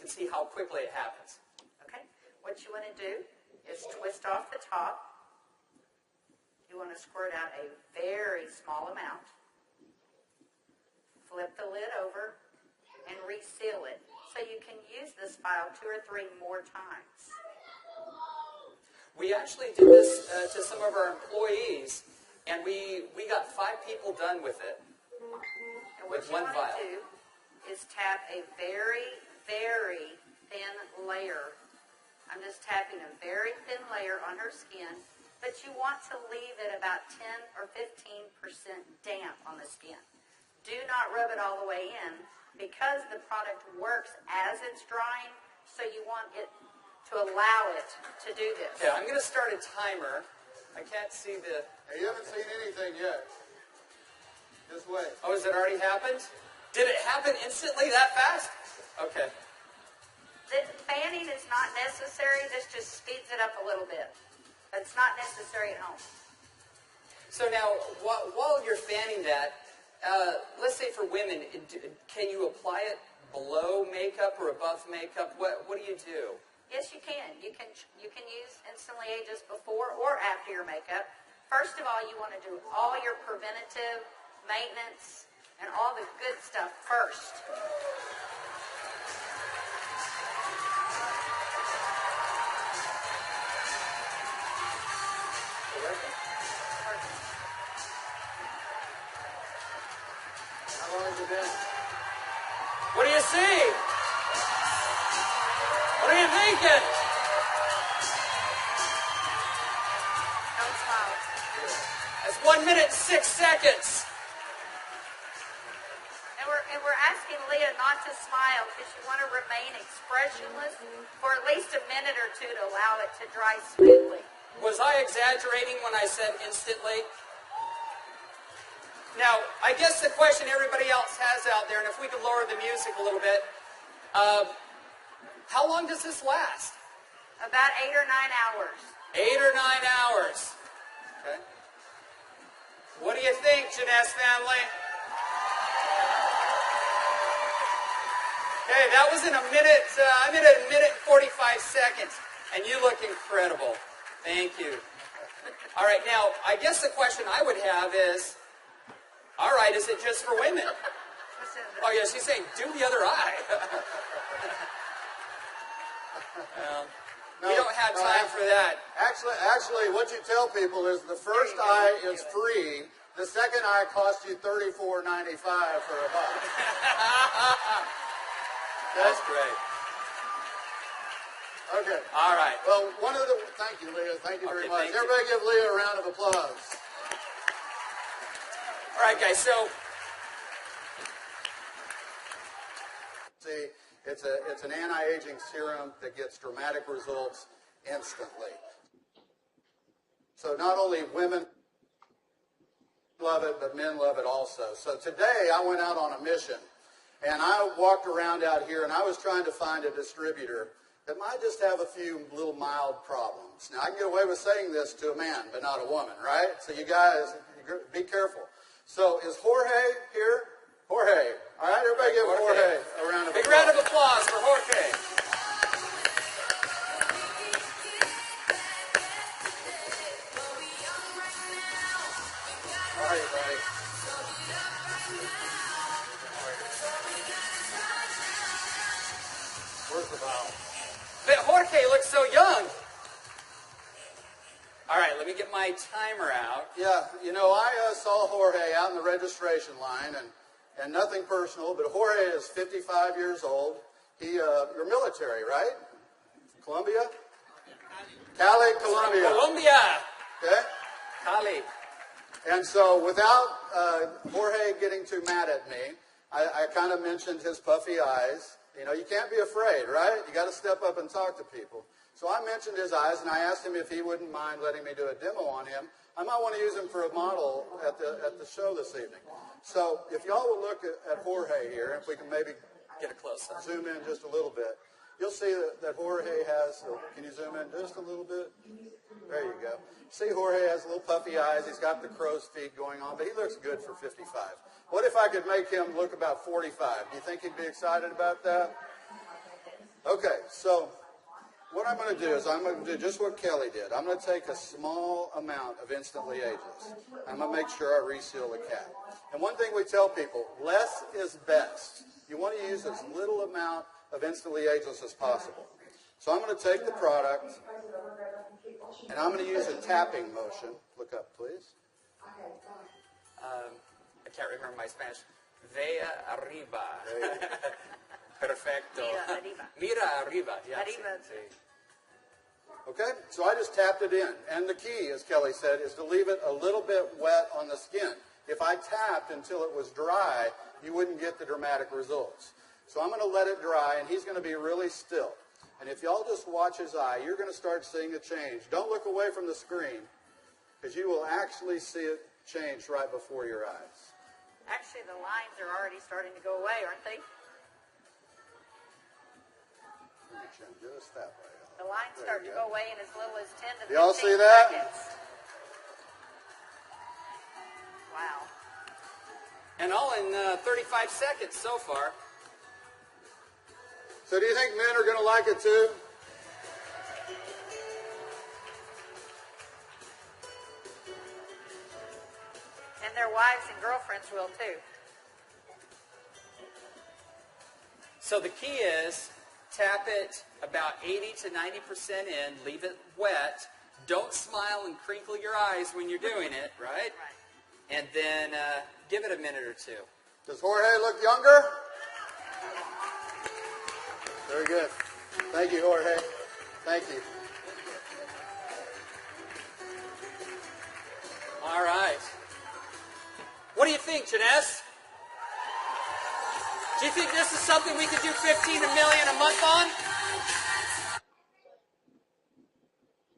can see how quickly it happens. Okay. What you want to do is twist off the top. You want to squirt out a very small amount. Flip the lid over and reseal it so you can use this file 2 or 3 more times. We actually did this to some of our employees, and we got 5 people done with it. And what you want to do is tap a very, very thin layer. I'm just tapping a very thin layer on her skin, but you want to leave it about 10 or 15% damp on the skin. Do not rub it all the way in because the product works as it's drying, so you want it to allow it to do this. Okay, I'm going to start a timer. I can't see the... Hey, you haven't seen anything yet. Just wait. Oh, has it already happened? Did it happen instantly that fast? Okay. The fanning is not necessary. This just speeds it up a little bit. It's not necessary at home. So now, while you're fanning that, let's say for women, can you apply it below makeup or above makeup? What do you do? Yes, you can. You can use Instantly Ageless before or after your makeup. First of all, you want to do all your preventative maintenance and all the good stuff first. How long has it been? What do you see? What are you thinking? Don't smile. That's 1 minute 6 seconds. And we're asking Leah not to smile because you want to remain expressionless for at least a minute or 2 to allow it to dry smoothly. Was I exaggerating when I said instantly? Now, I guess the question everybody else has out there, and if we could lower the music a little bit, how long does this last? About 8 or 9 hours. 8 or 9 hours. Okay. What do you think, Jeunesse family? Okay, that was in a minute, I'm in a minute and 45 seconds, and you look incredible. Thank you. All right, now, I guess the question I would have is, all right, is it just for women? Oh, yeah, she's saying, do the other eye. We don't have time for that. Actually, what you tell people is the first eye is free. The second eye costs you $34.95 for a buck. That's great. Okay. All right. Well, thank you, Leah. Thank you very much. Thank Everybody give Leah a round of applause. All right, guys, so... See, it's an anti-aging serum that gets dramatic results instantly. So not only women love it, but men love it also. So today I went out on a mission, and I walked around out here, and I was trying to find a distributor that might just have a few little mild problems. Now, I can get away with saying this to a man, but not a woman, right? So you guys, be careful. So is Jorge here? Jorge. All right, everybody give Jorge a round of applause. Big round of applause for Jorge. How are you, buddy? Where's the bottle? But Jorge looks so young. All right, let me get my timer out. Yeah, you know, I saw Jorge out in the registration line, and nothing personal, but Jorge is 55 years old. You're military, right? Colombia? Cali, Colombia. Colombia. Okay? Cali. And so without Jorge getting too mad at me, I kind of mentioned his puffy eyes. You know, you can't be afraid, right? You got to step up and talk to people. So I mentioned his eyes, and I asked him if he wouldn't mind letting me do a demo on him. I might want to use him for a model at the show this evening. So if y'all will look at Jorge here, if we can maybe Get a close-up. zoom in just a little bit, you'll see that Jorge has, can you zoom in just a little bit? There you go. See, Jorge has little puffy eyes. He's got the crow's feet going on, but he looks good for 55. What if I could make him look about 45? Do you think he'd be excited about that? Okay, so what I'm going to do is I'm going to do just what Kelly did. I'm going to take a small amount of Instantly Ageless. I'm going to make sure I reseal the cap. And one thing we tell people, less is best. You want to use as little amount of Instantly Ageless as possible. So I'm going to take the product, and I'm going to use a tapping motion. Look up, please. I can't remember my Spanish. Vea arriba. Perfecto. Mira arriba. Mira arriba. Yeah, Arriba. sí. Okay, so I just tapped it in. And the key, as Kelly said, is to leave it a little bit wet on the skin. If I tapped until it was dry, you wouldn't get the dramatic results. So I'm going to let it dry, and he's going to be really still. And if y'all just watch his eye, you're going to start seeing a change. Don't look away from the screen, because you will actually see it change right before your eyes. Actually, the lines are already starting to go away, aren't they? Just that way. The lines There start you to go. go away in as little as 10 to 15 Y'all see that? seconds. Wow. And all in 35 seconds so far. So do you think men are going to like it too? And their wives and girlfriends will too. So the key is tap it about 80 to 90% in, leave it wet. Don't smile and crinkle your eyes when you're doing it, right? Right. And then give it a minute or two. Does Jorge look younger? Very good. Thank you, Jorge. Thank you. All right. What do you think, Jeunesse? Do you think this is something we could do 15 million a month